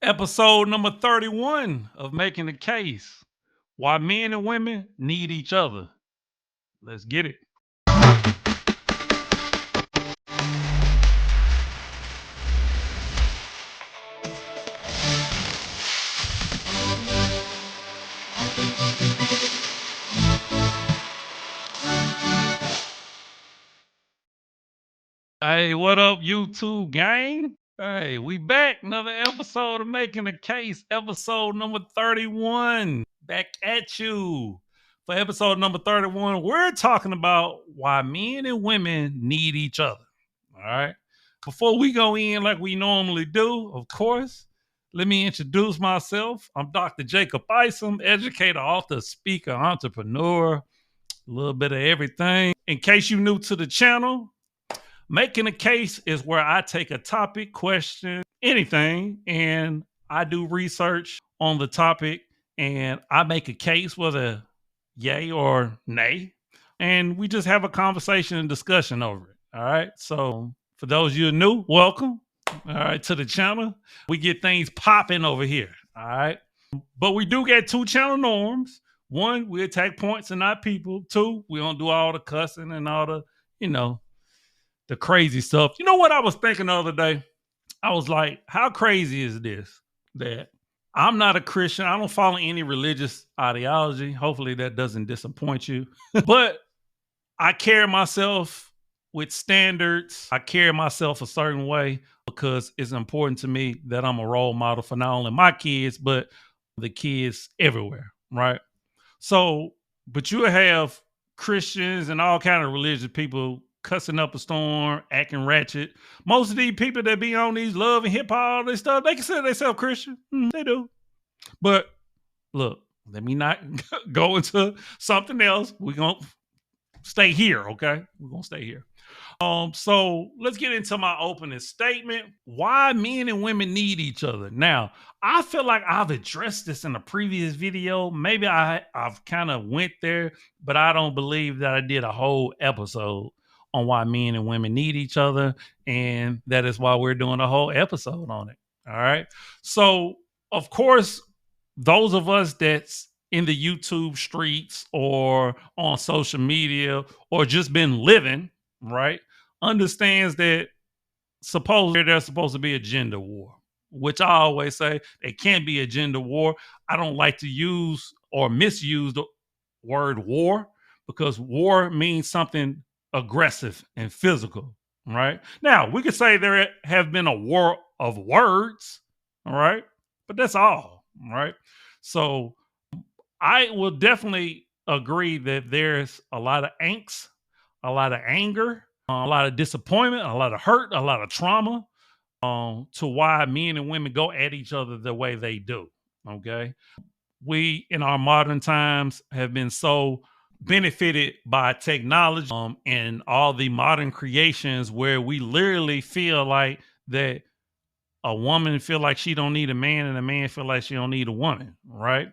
Episode number 31 of Making the Case. Why men and women need each other. Let's get it. Hey, what up, YouTube gang? Hey, we back. Another episode of Making the Case. Episode number 31. Back at you. For episode number 31, we're talking about why men and women need each other. All right. Before we go in like we normally do, of course, let me introduce myself. I'm Dr. Jacob Isom, educator, author, speaker, entrepreneur, a little bit of everything. In case you're new to the channel, Making a Case is where I take a topic, question, anything, and I do research on the topic and I make a case, whether yay or nay, and we just have a conversation and discussion over it. All right. So for those of you who are new, welcome. All right, to the channel. We get things popping over here. All right. But we do get two channel norms. One, we attack points and not people. Two, we don't do all the cussing and all the, the crazy stuff. You know what I was thinking the other day? I was like, how crazy is this? That I'm not a Christian. I don't follow any religious ideology. Hopefully that doesn't disappoint you. But I carry myself with standards. I carry myself a certain way because it's important to me that I'm a role model for not only my kids, but the kids everywhere, right? So, but you have Christians and all kind of religious people cussing up a storm, acting ratchet. Most of these people that be on these love and hip hop, all this stuff, they consider themselves Christian. They do. But look, let me not go into something else. We're going to stay here, okay? We're going to stay here. So let's get into my opening statement. Why men and women need each other. Now, I feel like I've addressed this in a previous video. Maybe I've kind of went there, but I don't believe that I did a whole episode on why men and women need each other. And that is why we're doing a whole episode on it. All right. So, of course, those of us that's in the YouTube streets or on social media or just been living, right, understands that supposedly there's supposed to be a gender war, which I always say it can't be a gender war. I don't like to use or misuse the word war because war means something aggressive and physical, right? Now, we could say there have been a war of words, all right? But that's all, right? So I will definitely agree that there's a lot of angst, a lot of anger, a lot of disappointment, a lot of hurt, a lot of trauma to why men and women go at each other the way they do. Okay. We in our modern times have been so benefited by technology and all the modern creations where we literally feel like that a woman feel like she don't need a man and a man feel like she don't need a woman, right?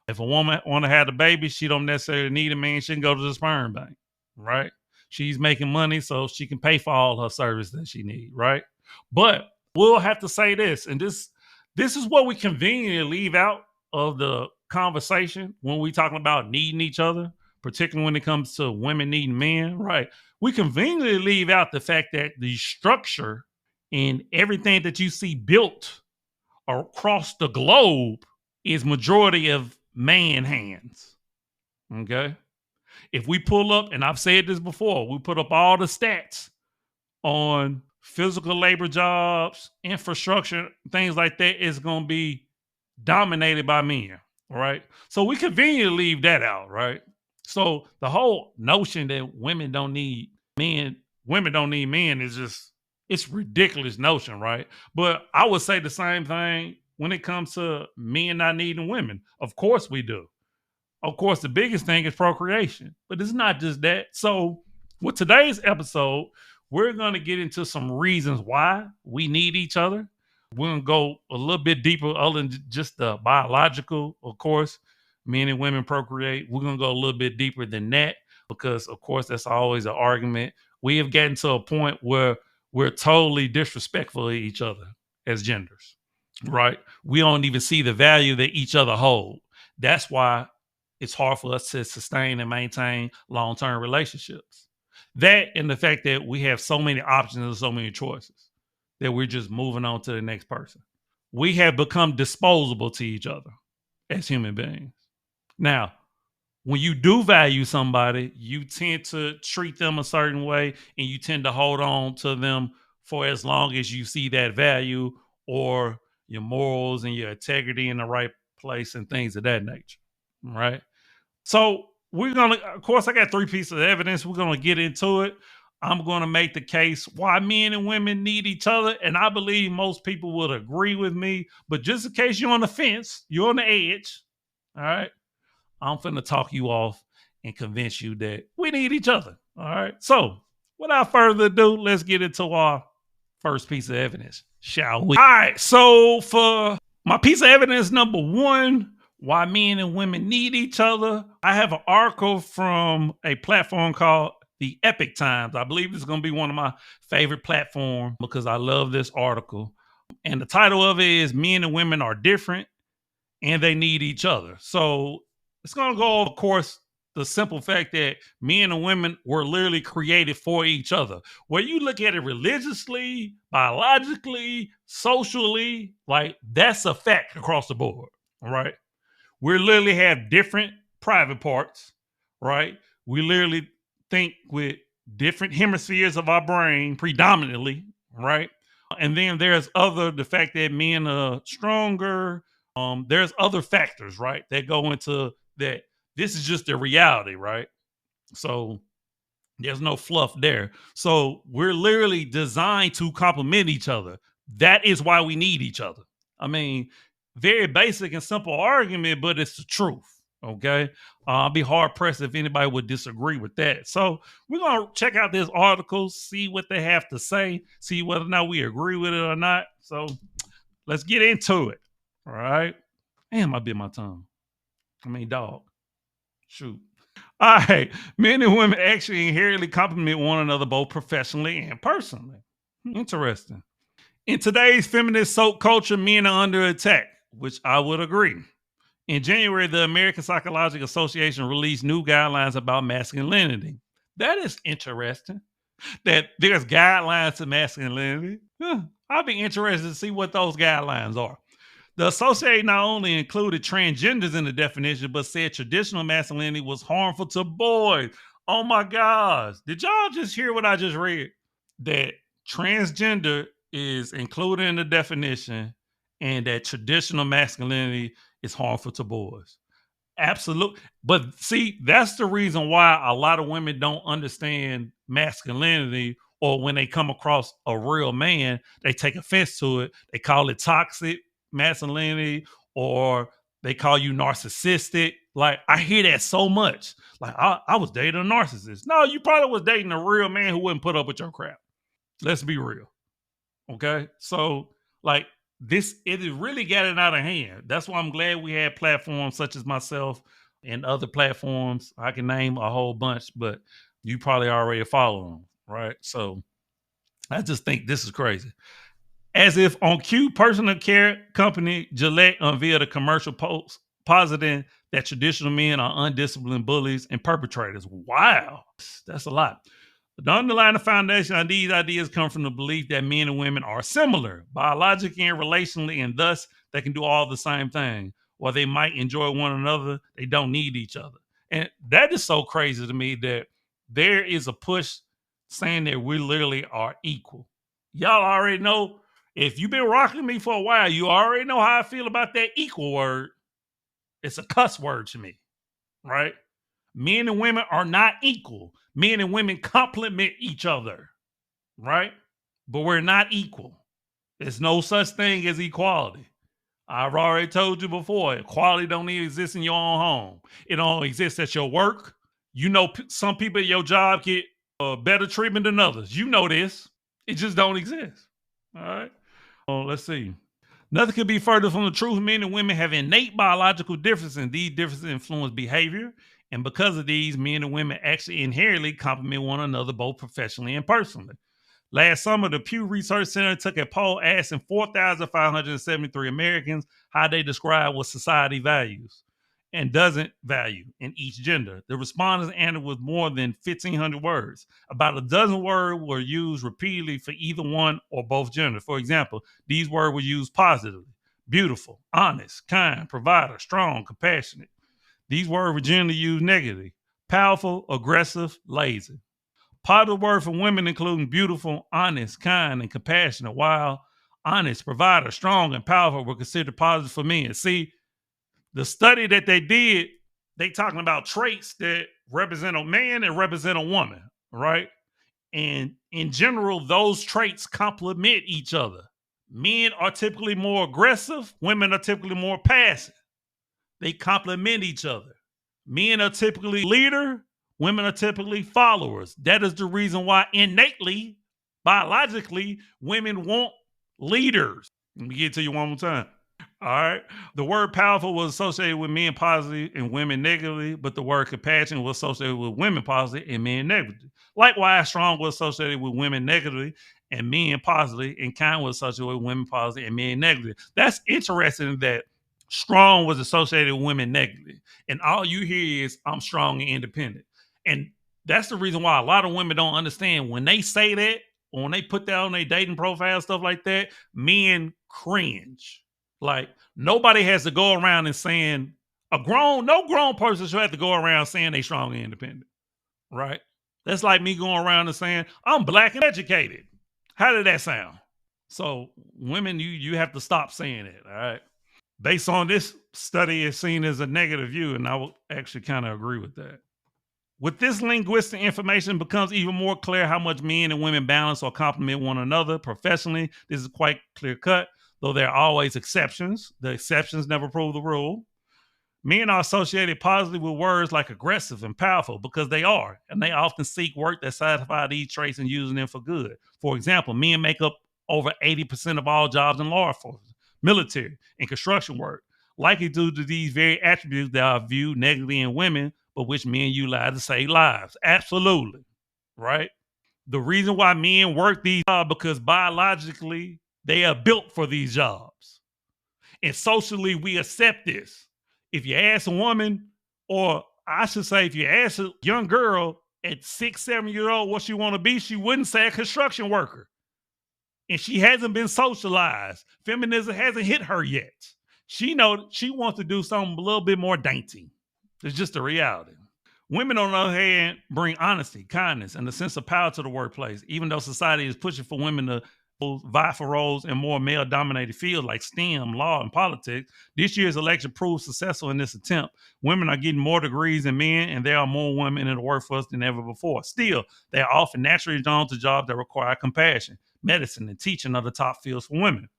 If a woman want to have a baby, she don't necessarily need a man. She can go to the sperm bank, right? She's making money so she can pay for all her service that she needs, right? But we'll have to say this, and this is what we conveniently leave out of the conversation when we talking about needing each other, particularly when it comes to women needing men, right? We conveniently leave out the fact that the structure and everything that you see built across the globe is majority of man hands. Okay. If we pull up, and I've said this before, we put up all the stats on physical labor jobs, infrastructure, things like that, is going to be dominated by men. Right. So we conveniently leave that out. Right. So the whole notion that women don't need men is just, it's ridiculous notion. Right. But I would say the same thing when it comes to men not needing women. Of course we do. Of course, the biggest thing is procreation, but it's not just that. So with today's episode, we're going to get into some reasons why we need each other. We're going to go a little bit deeper other than just the biological. Of course, men and women procreate. We're going to go a little bit deeper than that because, of course, that's always an argument. We have gotten to a point where we're totally disrespectful of each other as genders. right? We don't even see the value that each other hold. That's why it's hard for us to sustain and maintain long-term relationships. That and the fact that we have so many options and so many choices that we're just moving on to the next person. We have become disposable to each other as human beings. Now, when you do value somebody, you tend to treat them a certain way and you tend to hold on to them for as long as you see that value or your morals and your integrity in the right place and things of that nature. Right. So of course, I got three pieces of evidence. We're going to get into it. I'm going to make the case why men and women need each other. And I believe most people would agree with me. But just in case you're on the fence, you're on the edge. All right. I'm finna talk you off and convince you that we need each other. All right. So without further ado, let's get into our first piece of evidence, shall we? All right. So for my piece of evidence number one, why men and women need each other, I have an article from a platform called the Epic Times. I believe this is going to be one of my favorite platforms because I love this article. And the title of it is Men and Women Are Different and They Need Each Other. So it's going to go, of course, the simple fact that men and women were literally created for each other. Where you look at it religiously, biologically, socially, like that's a fact across the board, all right? We literally have different private parts, right? We literally think with different hemispheres of our brain predominantly, right? And then there's the fact that men are stronger. There's other factors, right, that go into that. This is just the reality, right? So there's no fluff there. So we're literally designed to complement each other. That is why we need each other. I mean, very basic and simple argument, but it's the truth. Okay. I'll be hard pressed if anybody would disagree with that. So we're going to check out this article, see what they have to say, see whether or not we agree with it or not. So let's get into it. All right. Damn, I bit my tongue. I mean, dog. Shoot. All right. Men and women actually inherently complement one another both professionally and personally. Interesting. In today's feminist soap culture, men are under attack, which I would agree. In January, the American Psychological Association released new guidelines about masculinity. That is interesting. That there's guidelines to masculinity. I'd be interested to see what those guidelines are. The association not only included transgenders in the definition, but said traditional masculinity was harmful to boys. Oh my gosh. Did y'all just hear what I just read? That transgender is included in the definition and that traditional masculinity is harmful to boys. Absolutely. But see, that's the reason why a lot of women don't understand masculinity, or when they come across a real man, they take offense to it. They call it toxic masculinity, or they call you narcissistic. Like, I hear that so much. Like, I was dating a narcissist. No, you probably was dating a real man who wouldn't put up with your crap. Let's be real. Okay. So, like, it has really gotten out of hand. That's why I'm glad we had platforms such as myself and other platforms. I can name a whole bunch, but you probably already follow them, right? So I just think this is crazy. As if on cue, personal care company Gillette unveiled a commercial post positing that traditional men are undisciplined bullies and perpetrators. Wow, that's a lot. The underlying foundation of these ideas come from the belief that men and women are similar, biologically and relationally, and thus they can do all the same thing. While they might enjoy one another, they don't need each other. And that is so crazy to me that there is a push saying that we literally are equal. Y'all already know, if you've been rocking me for a while, you already know how I feel about that equal word. It's a cuss word to me, right? Men and women are not equal. Men and women complement each other, right? But we're not equal. There's no such thing as equality. I've already told you before, equality don't even exist in your own home. It don't exist at your work. You know, some people at your job get better treatment than others. You know this. It just don't exist. All right. Let's see. Nothing could be further from the truth. Men and women have innate biological differences, and these differences influence behavior. And because of these, men and women actually inherently complement one another both professionally and personally. Last summer, the Pew Research Center took a poll asking 4,573 Americans how they describe what society values and doesn't value in each gender. The respondents answered with more than 1,500 words. About a dozen words were used repeatedly for either one or both genders. For example, these words were used positively: beautiful, honest, kind, provider, strong, compassionate. These words were generally used negatively: powerful, aggressive, lazy. Positive words for women including beautiful, honest, kind, and compassionate, while honest, provider, strong, and powerful were considered positive for men. See, the study that they did, they talking about traits that represent a man and represent a woman, right? And in general, those traits complement each other. Men are typically more aggressive, women are typically more passive. They complement each other. Men are typically leader, women are typically followers. That is the reason why innately, biologically, women want leaders. Let me get it to you one more time. All right. The word powerful was associated with men positively and women negatively, but the word compassion was associated with women positively and men negatively. Likewise, strong was associated with women negatively and men positively, and kind was associated with women positively and men negatively. That's interesting that strong was associated with women negatively. And all you hear is, I'm strong and independent. And that's the reason why a lot of women don't understand when they say that, or when they put that on their dating profile, stuff like that, men cringe. Like, nobody has to go around and saying, no grown person should have to go around saying they strong and independent, right? That's like me going around and saying, I'm black and educated. How did that sound? So women, you have to stop saying it, all right? Based on this study, it's seen as a negative view, and I will actually kind of agree with that. With this linguistic information, it becomes even more clear how much men and women balance or complement one another. Professionally, this is quite clear cut, though there are always exceptions. The exceptions never prove the rule. Men are associated positively with words like aggressive and powerful because they are, and they often seek work that satisfies these traits and using them for good. For example, men make up over 80% of all jobs in law enforcement, military, and construction work, likely due to these very attributes that are viewed negatively in women, but which men utilize to save lives. Absolutely, right? The reason why men work these jobs because biologically they are built for these jobs. And socially, we accept this. If you ask a woman, or I should say, if you ask a young girl at 6, 7 years old what she want to be, she wouldn't say a construction worker. And she hasn't been socialized. Feminism hasn't hit her yet. She knows she wants to do something a little bit more dainty. It's just a reality. Women, on the other hand, bring honesty, kindness, and a sense of power to the workplace. Even though society is pushing for women to vie for roles in more male-dominated fields like STEM, law, and politics, this year's election proved successful in this attempt. Women are getting more degrees than men, and there are more women in the workforce than ever before. Still, they are often naturally drawn to jobs that require compassion. Medicine and teaching are the top fields for women.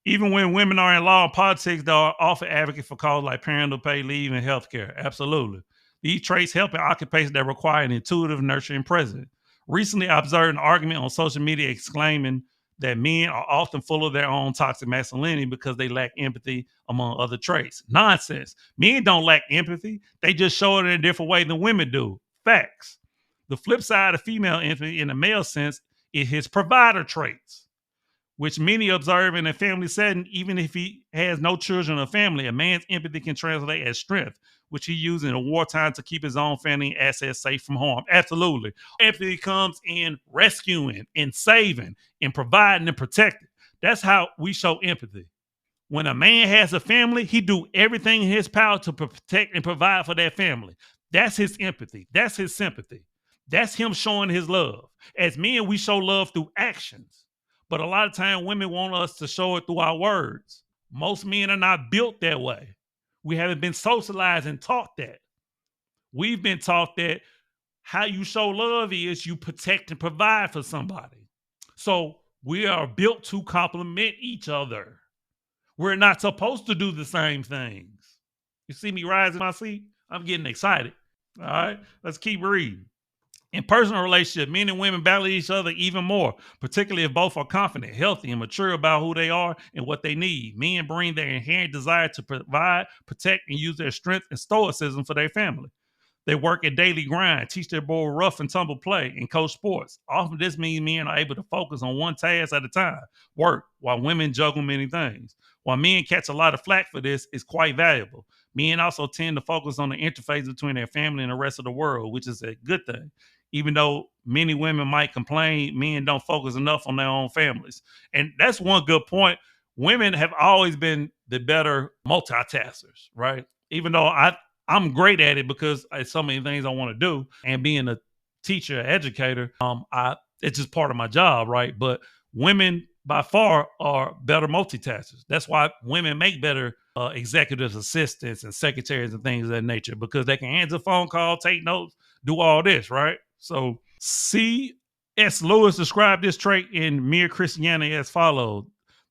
Even when women are in law and politics, they are often advocates for causes like parental pay leave and healthcare. Absolutely. These traits help in occupations that require an intuitive, nurturing presence. Recently, I observed an argument on social media exclaiming that men are often full of their own toxic masculinity because they lack empathy, among other traits. Nonsense. Men don't lack empathy. They just show it in a different way than women do. Facts. The flip side of female empathy in the male sense is his provider traits, which many observe in a family setting. Even if he has no children or family, a man's empathy can translate as strength, which he used in a wartime to keep his own family and assets safe from harm. Absolutely. Empathy comes in rescuing and saving and providing and protecting. That's how we show empathy. When a man has a family, he do everything in his power to protect and provide for that family. That's his empathy. That's his sympathy. That's him showing his love. As men, we show love through actions. But a lot of times women want us to show it through our words. Most men are not built that way. We haven't been socialized and taught that. We've been taught that how you show love is you protect and provide for somebody. So we are built to complement each other. We're not supposed to do the same things. You see me rising my seat? I'm getting excited. All right, let's keep reading. In personal relationships, men and women balance each other even more, particularly if both are confident, healthy, and mature about who they are and what they need. Men bring their inherent desire to provide, protect, and use their strength and stoicism for their family. They work a daily grind, teach their boy rough and tumble play, and coach sports. Often this means men are able to focus on one task at a time, work, while women juggle many things. While men catch a lot of flack for this, it's quite valuable. Men also tend to focus on the interface between their family and the rest of the world, which is a good thing. Even though many women might complain, men don't focus enough on their own families. And that's one good point. Women have always been the better multitaskers, right? Even though I'm great at it because it's so many things I want to do, and being a teacher, educator, it's just part of my job, right? But women by far are better multitaskers. That's why women make better executive assistants and secretaries and things of that nature, because they can answer a phone call, take notes, do all this, right? So C.S. Lewis described this trait in Mere Christianity as follows: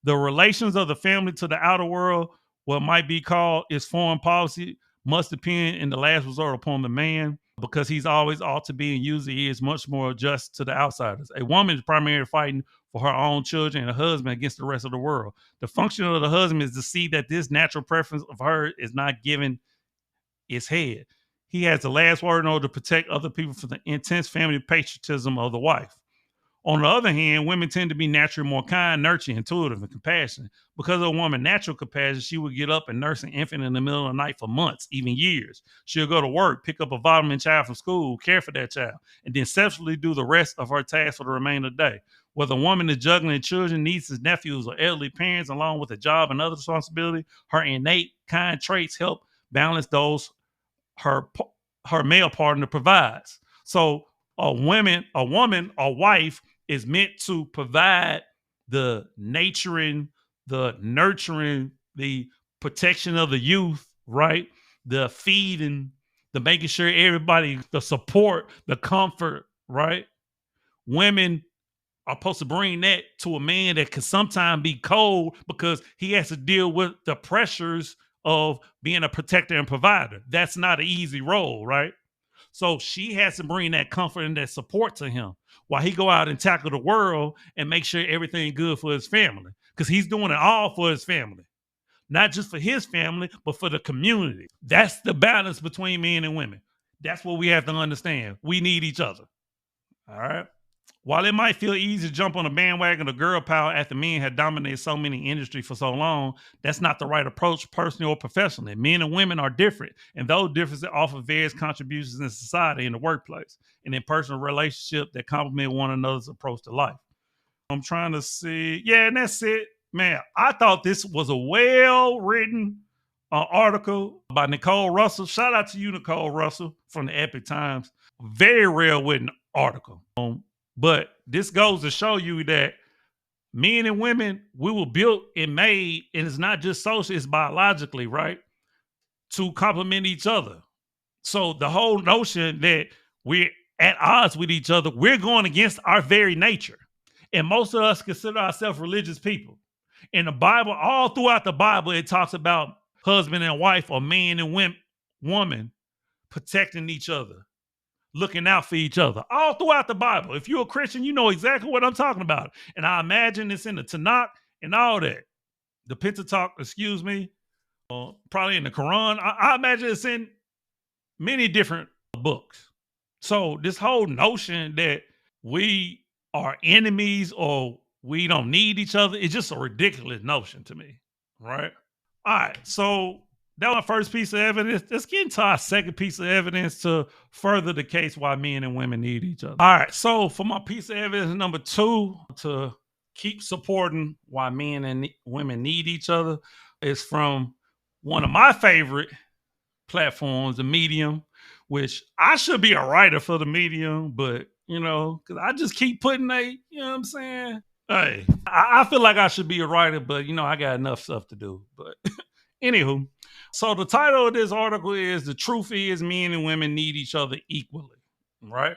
the relations of the family to the outer world, what might be called its foreign policy, must depend in the last resort upon the man, because he's always ought to be and usually is much more just to the outsiders. A woman is primarily fighting for her own children and a husband against the rest of the world. The function of the husband is to see that this natural preference of her is not given its head. He has the last word in order to protect other people from the intense family patriotism of the wife. On the other hand, women tend to be naturally more kind, nurturing, intuitive, and compassionate. Because of a woman's natural compassion, she will get up and nurse an infant in the middle of the night for months, even years. She'll go to work, pick up a vitamin child from school, care for that child, and then selfishly do the rest of her tasks for the remainder of the day. Whether a woman is juggling children, nieces, nephews, or elderly parents, along with a job and other responsibility, her innate kind traits help balance those her male partner provides. So a woman, a wife is meant to provide the nurturing, the protection of the youth, right? The feeding, the making sure everybody, the support, the comfort, right? Women are supposed to bring that to a man that can sometimes be cold because he has to deal with the pressures of being a protector and provider. That's not an easy role, right? So she has to bring that comfort and that support to him while he go out and tackle the world and make sure everything good for his family, because he's doing it all for his family, not just for his family, but for the community. That's the balance between men and women. That's what we have to understand. We need each other. All right. While it might feel easy to jump on a bandwagon of girl power after men have dominated so many industries for so long, that's not the right approach, personally or professionally. Men and women are different, and those differences offer various contributions in society, in the workplace, and in personal relationships that complement one another's approach to life. I'm trying to see. Yeah, and that's it. Man, I thought this was a well-written article by Nicole Russell. Shout out to you, Nicole Russell, from the Epic Times. Very well-written article. But this goes to show you that men and women, we were built and made, and it's not just social, it's biologically, right? To complement each other. So the whole notion that we're at odds with each other, we're going against our very nature. And most of us consider ourselves religious people. In the Bible, all throughout the Bible, it talks about husband and wife, or man and woman protecting each other, looking out for each other, all throughout the Bible. If you're a Christian, you know exactly what I'm talking about. And I imagine it's in the Tanakh and all that. The Pentateuch, excuse me, probably in the Quran. I imagine it's in many different books. So this whole notion that we are enemies or we don't need each other is just a ridiculous notion to me, right? All right, so that was my first piece of evidence. Let's get into our second piece of evidence to further the case why men and women need each other. All right, so for my piece of evidence number 2, to keep supporting why men and women need each other, is from one of my favorite platforms, the Medium, which I should be a writer for the Medium, but, you know, because I just keep putting you know what I'm saying? Hey, I feel like I should be a writer, but, you know, I got enough stuff to do. But anywho, so the title of this article is "The Truth is Men and Women Need Each Other Equally," right?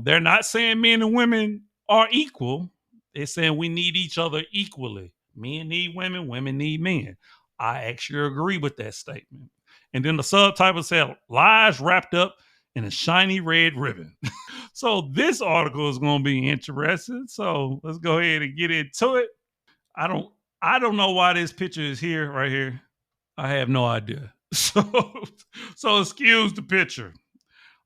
They're not saying men and women are equal. They're saying we need each other equally. Men need women, women need men. I actually agree with that statement. And then the subtitle said, "Lies Wrapped Up in a Shiny Red Ribbon." So this article is going to be interesting. So let's go ahead and get into it. I don't know why this picture is here, right here. I have no idea. So excuse the picture.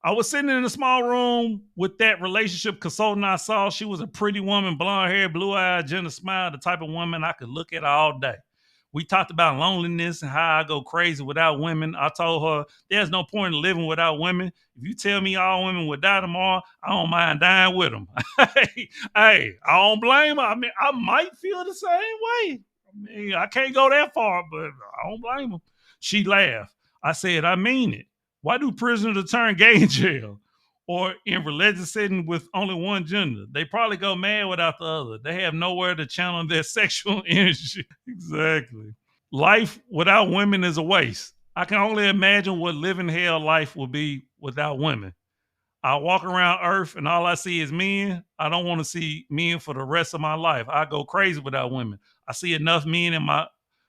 I was sitting in a small room with that relationship consultant I saw. She was a pretty woman, blonde hair, blue eyed, gentle smile, the type of woman I could look at all day. We talked about loneliness and how I go crazy without women. I told her there's no point in living without women. If you tell me all women would die tomorrow, I don't mind dying with them. Hey, I don't blame her. I mean, I might feel the same way. I mean, I can't go that far, but I don't blame her. She laughed. I said, I mean it. Why do prisoners turn gay in jail or in religious setting with only one gender? They probably go mad without the other. They have nowhere to channel their sexual energy. Exactly. Life without women is a waste. I can only imagine what living hell life will be without women. I walk around Earth and all I see is men. I don't want to see men for the rest of my life. I go crazy without women. I see enough men in my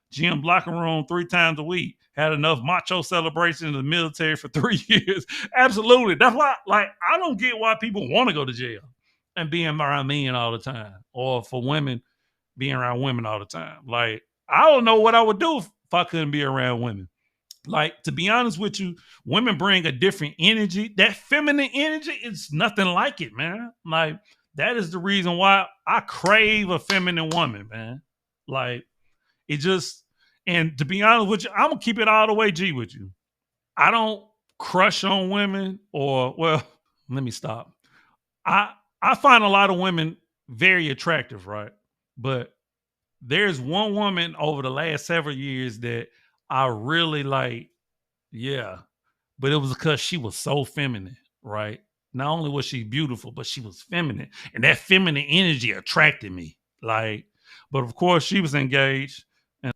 gym locker room 3 times a week. Had enough macho celebrations in the military for 3 years. Absolutely. That's why, like, I don't get why people want to go to jail and being around men all the time, or for women being around women all the time. Like, I don't know what I would do if I couldn't be around women. Like, to be honest with you, women bring a different energy. That feminine energy is nothing like it, man. Like, that is the reason why I crave a feminine woman, man. Like, it just, and to be honest with you, I'm gonna keep it all the way G with you. I don't crush on women, or, well, let me stop. I I find a lot of women very attractive, right? But there's one woman over the last several years that I really like. Yeah, but it was because she was so feminine, right? Not only was she beautiful, but she was feminine, and that feminine energy attracted me. Like, but of course, she was engaged, and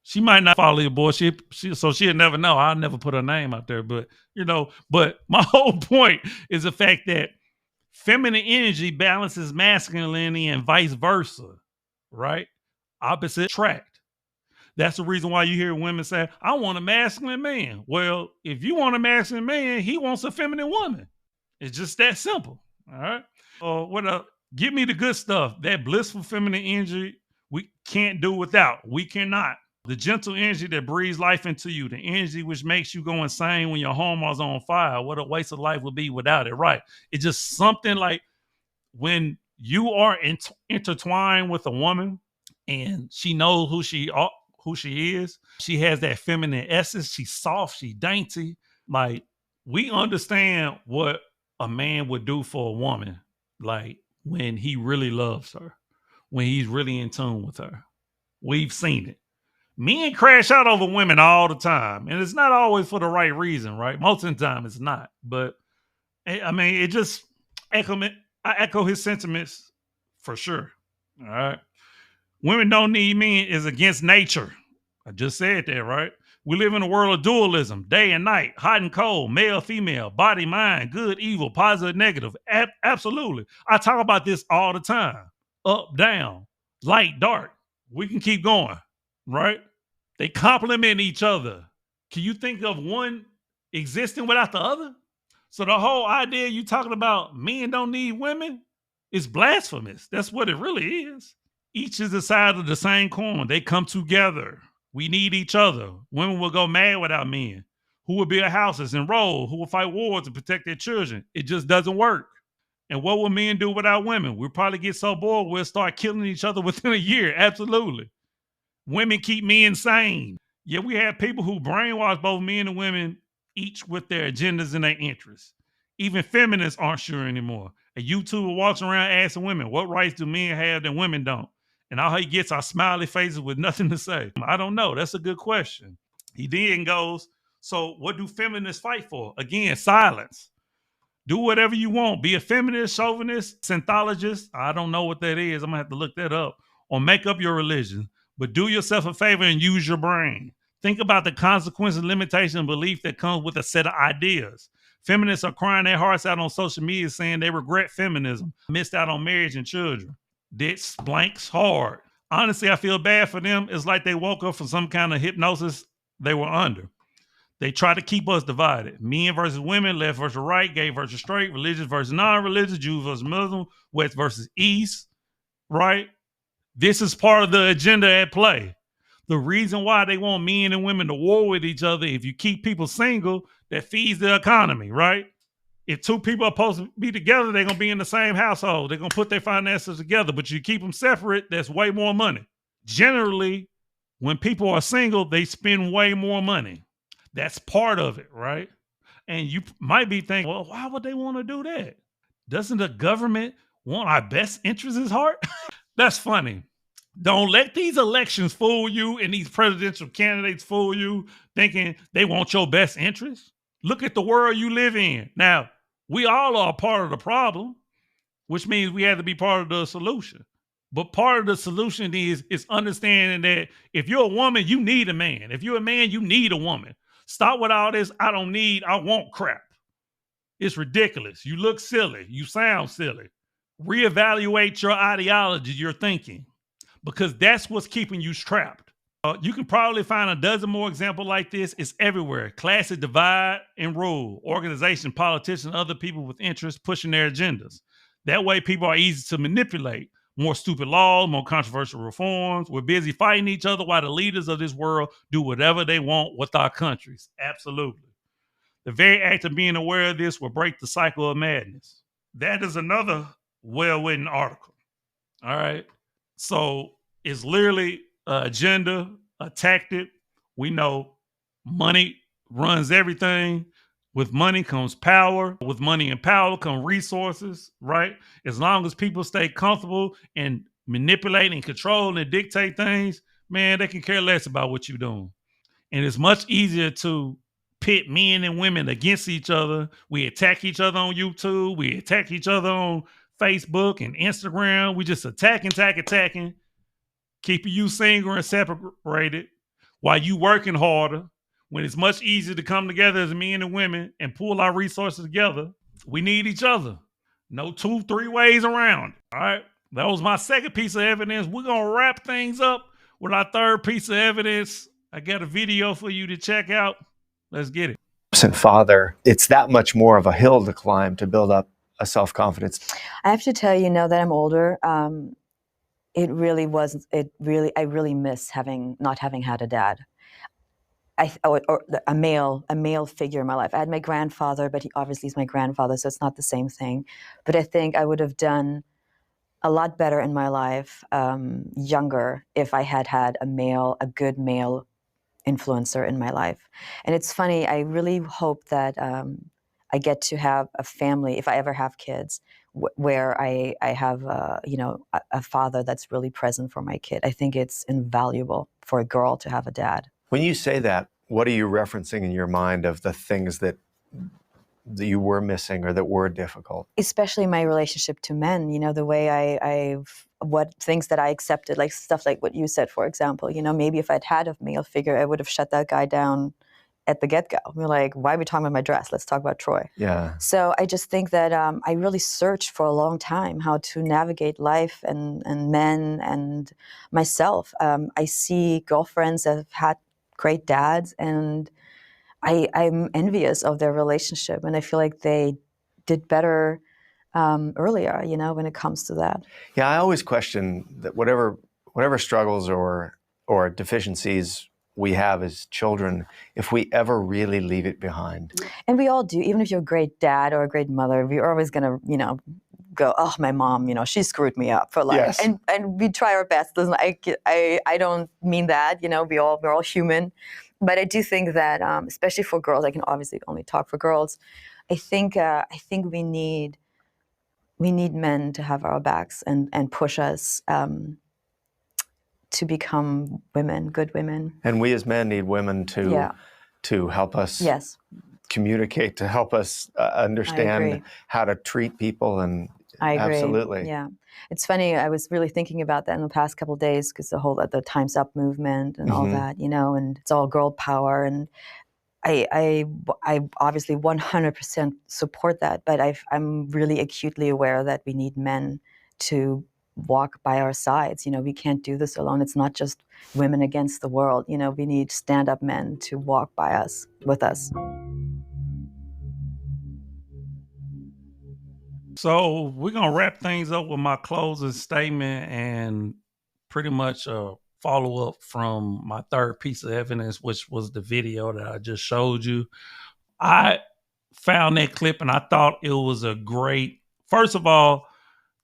she might not follow your boy. So she'll never know. I'll never put her name out there, but but my whole point is the fact that feminine energy balances masculinity and vice versa, right? Opposite attract. That's the reason why you hear women say, I want a masculine man. Well, if you want a masculine man, he wants a feminine woman. It's just that simple. All right. What give me the good stuff. That blissful feminine energy we can't do without. We cannot. The gentle energy that breathes life into you, the energy which makes you go insane when your home is on fire. What a waste of life would be without it, right? It's just something like when you are intertwined with a woman and she knows who she is. She has that feminine essence. She's soft. She's dainty. Like, we understand what a man would do for a woman. Like, when he really loves her, when he's really in tune with her. We've seen it. Men crash out over women all the time, and it's not always for the right reason, right? Most of the time, it's not. But I mean, it just I echo his sentiments for sure. All right. Women don't need men is against nature. I just said that, right? We live in a world of dualism, day and night, hot and cold, male, female, body, mind, good, evil, positive, negative. Absolutely. I talk about this all the time. Up, down, light, dark. We can keep going, right? They complement each other. Can you think of one existing without the other? So the whole idea you talking about men don't need women is blasphemous. That's what it really is. Each is a side of the same coin. They come together. We need each other. Women will go mad without men. Who will build houses and roll? Who will fight wars to protect their children? It just doesn't work. And what will men do without women? We'll probably get so bored we'll start killing each other within a year. Absolutely. Women keep men sane. Yeah, we have people who brainwash both men and women, each with their agendas and their interests. Even feminists aren't sure anymore. A YouTuber walks around asking women, what rights do men have that women don't? And all he gets are smiley faces with nothing to say. I don't know. That's a good question. He then goes, so what do feminists fight for? Again, silence. Do whatever you want. Be a feminist, chauvinist, synthologist. I don't know what that is. I'm going to have to look that up. Or make up your religion. But do yourself a favor and use your brain. Think about the consequences, limitations, and belief that comes with a set of ideas. Feminists are crying their hearts out on social media saying they regret feminism, missed out on marriage and children. This blanks hard. Honestly, I feel bad for them. It's like they woke up from some kind of hypnosis they were under. They try to keep us divided. Men versus women, left versus right, gay versus straight, religious versus non-religious, Jews versus Muslim, West versus East, right? This is part of the agenda at play. The reason why they want men and women to war with each other, if you keep people single, that feeds the economy, right? If two people are supposed to be together, they're going to be in the same household. They're going to put their finances together, but you keep them separate, that's way more money. Generally, when people are single, they spend way more money. That's part of it, right? And you might be thinking, well, why would they want to do that? Doesn't the government want our best interests at heart? That's funny. Don't let these elections fool you and these presidential candidates fool you thinking they want your best interest. Look at the world you live in. Now, we all are a part of the problem, which means we have to be part of the solution. But part of the solution is understanding that if you're a woman, you need a man. If you're a man, you need a woman. Stop with all this, I don't need, I want crap. It's ridiculous. You look silly. You sound silly. Reevaluate your ideology, your thinking, because that's what's keeping you trapped. You can probably find a dozen more examples like this. It's everywhere. Classic divide and rule. Organization, politicians, other people with interests pushing their agendas. That way people are easy to manipulate. More stupid laws, more controversial reforms. We're busy fighting each other while the leaders of this world do whatever they want with our countries. Absolutely. The very act of being aware of this will break the cycle of madness. That is another well-written article. All right. So it's literally an agenda, a tactic. We know money runs everything. With money comes power. With money and power come resources, right? As long as people stay comfortable and manipulate and control and dictate things, man, they can care less about what you're doing. And it's much easier to pit men and women against each other. We attack each other on YouTube. We attack each other on Facebook and Instagram. We just attacking, keeping you single and separated while you working harder, when it's much easier to come together as men and women and pull our resources together. We need each other. No 2-3 ways around. All right. That was my second piece of evidence. We're going to wrap things up with our third piece of evidence. I got a video for you to check out. Let's get it. Father, it's that much more of a hill to climb to build up a self-confidence. I have to tell you, now that I'm older, I really miss not having had a dad. Or a male figure in my life. I had my grandfather, but he obviously is my grandfather, so it's not the same thing. But I think I would have done a lot better in my life, younger, if I had a good male influencer in my life. And it's funny, I really hope that I get to have a family, if I ever have kids, where I have a father that's really present for my kid. I think it's invaluable for a girl to have a dad. When you say that, what are you referencing in your mind of the things that you were missing or that were difficult? Especially my relationship to men, the way what things that I accepted, like stuff like what you said, for example. Maybe if I'd had a male figure, I would have shut that guy down at the get-go. We're like, why are we talking about my dress? Let's talk about Troy. Yeah. So I just think that I really searched for a long time how to navigate life and men and myself. I see girlfriends that have had great dads, and I'm envious of their relationship, and I feel like they did better earlier, when it comes to that. Yeah, I always question that whatever struggles or deficiencies we have as children, if we ever really leave it behind. And we all do. Even if you're a great dad or a great mother, we're always going to, go, oh, my mom, she screwed me up for life. Yes. And we try our best. I don't mean that, we're all human. But I do think that, especially for girls, I can obviously only talk for girls. I think we need men to have our backs and push us to become women, good women. And we as men need women to help us yes. communicate, to help us understand how to treat people. And I agree. Absolutely. Yeah. It's funny, I was really thinking about that in the past couple of days, because the Time's Up movement and all that, and it's all girl power. And I obviously 100% support that, but I'm really acutely aware that we need men to walk by our sides. We can't do this alone. It's not just women against the world. We need stand-up men to walk with us. So we're going to wrap things up with my closing statement and pretty much follow up from my third piece of evidence, which was the video that I just showed you. I found that clip and I thought it was a great, first of all,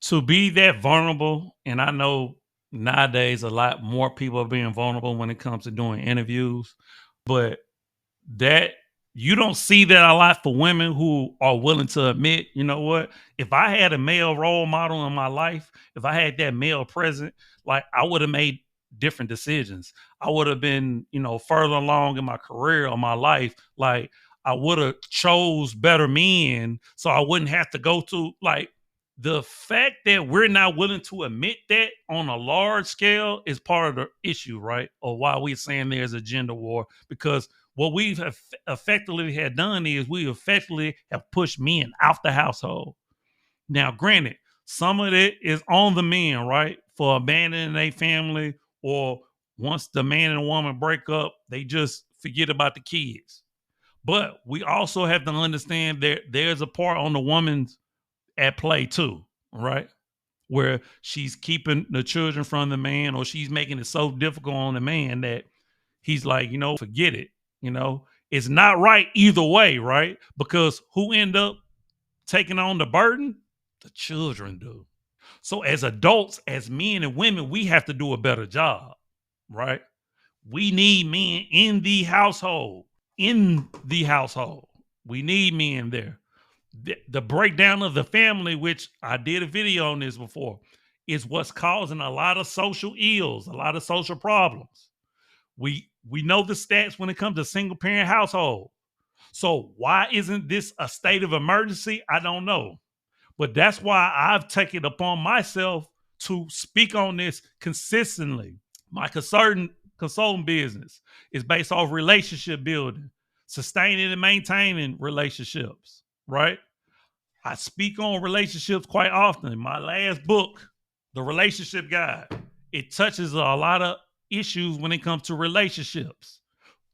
to be that vulnerable. And I know nowadays a lot more people are being vulnerable when it comes to doing interviews, but that you don't see that a lot for women who are willing to admit, you know what, if I had a male role model in my life, if I had that male present, like I would have made different decisions. I would have been, further along in my career or my life. Like I would have chose better men so I wouldn't have to go to, like, the fact that we're not willing to admit that on a large scale is part of the issue, right? Or why we're saying there's a gender war, because what we've effectively had done is we effectively have pushed men out the household. Now, granted, some of it is on the men, right? For abandoning their family, or once the man and woman break up, they just forget about the kids. But we also have to understand that there's a part on the woman's at play too, right? Where she's keeping the children from the man, or she's making it so difficult on the man that he's like, forget it. It's not right either way, right? Because who end up taking on the burden? The children do. So as adults, as men and women, we have to do a better job, right? We need men in the household. In the household. We need men there. The breakdown of the family, which I did a video on this before, is what's causing a lot of social ills, a lot of social problems. We know the stats when it comes to single parent household. So why isn't this a state of emergency? I don't know. But that's why I've taken it upon myself to speak on this consistently. My consulting business is based off relationship building, sustaining and maintaining relationships, right? I speak on relationships quite often. In my last book, The Relationship Guide, it touches a lot of issues when it comes to relationships.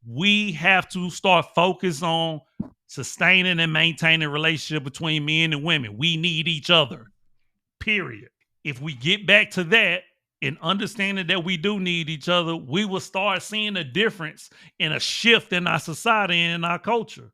We have to start focus on sustaining and maintaining relationship between men and women. We need each other, period. If we get back to that and understanding that we do need each other, we will start seeing a difference and a shift in our society and in our culture.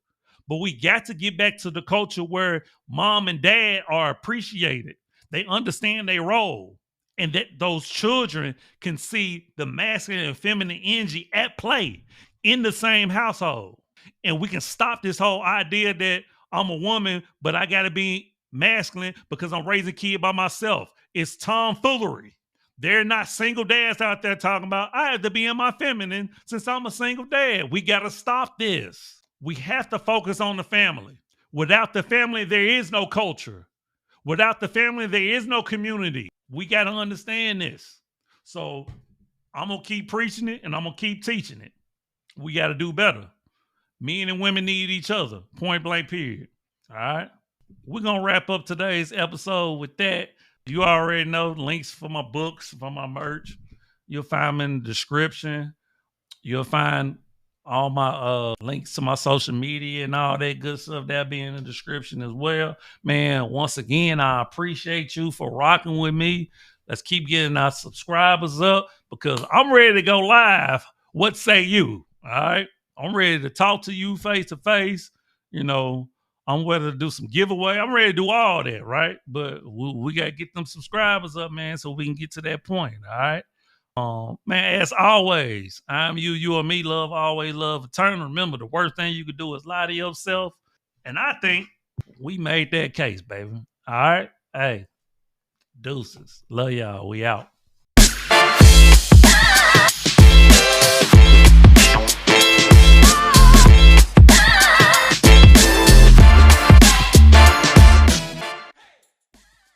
But we got to get back to the culture where mom and dad are appreciated. They understand their role, and that those children can see the masculine and feminine energy at play in the same household. And we can stop this whole idea that I'm a woman, but I got to be masculine because I'm raising a kid by myself. It's tomfoolery. They're not single dads out there talking about, I have to be in my feminine since I'm a single dad. We got to stop this. We have to focus on the family. Without the family, there is no culture. Without the family, there is no community. We got to understand this. So I'm going to keep preaching it and I'm going to keep teaching it. We got to do better. Men and women need each other. Point blank, period. All right. We're going to wrap up today's episode with that. You already know links for my books, for my merch. You'll find them in the description. You'll find all my links to my social media and all that good stuff. That'll be in the description as well. Man, once again, I appreciate you for rocking with me. Let's keep getting our subscribers up because I'm ready to go live. What say you? All right. I'm ready to talk to you face to face. I'm ready to do some giveaway. I'm ready to do all that, right? But we got to get them subscribers up, man, so we can get to that point, all right? Man, as always, I'm you are me, love, always love, eternal. Remember, the worst thing you could do is lie to yourself. And I think we made that case, baby. All right? Hey, deuces. Love y'all. We out.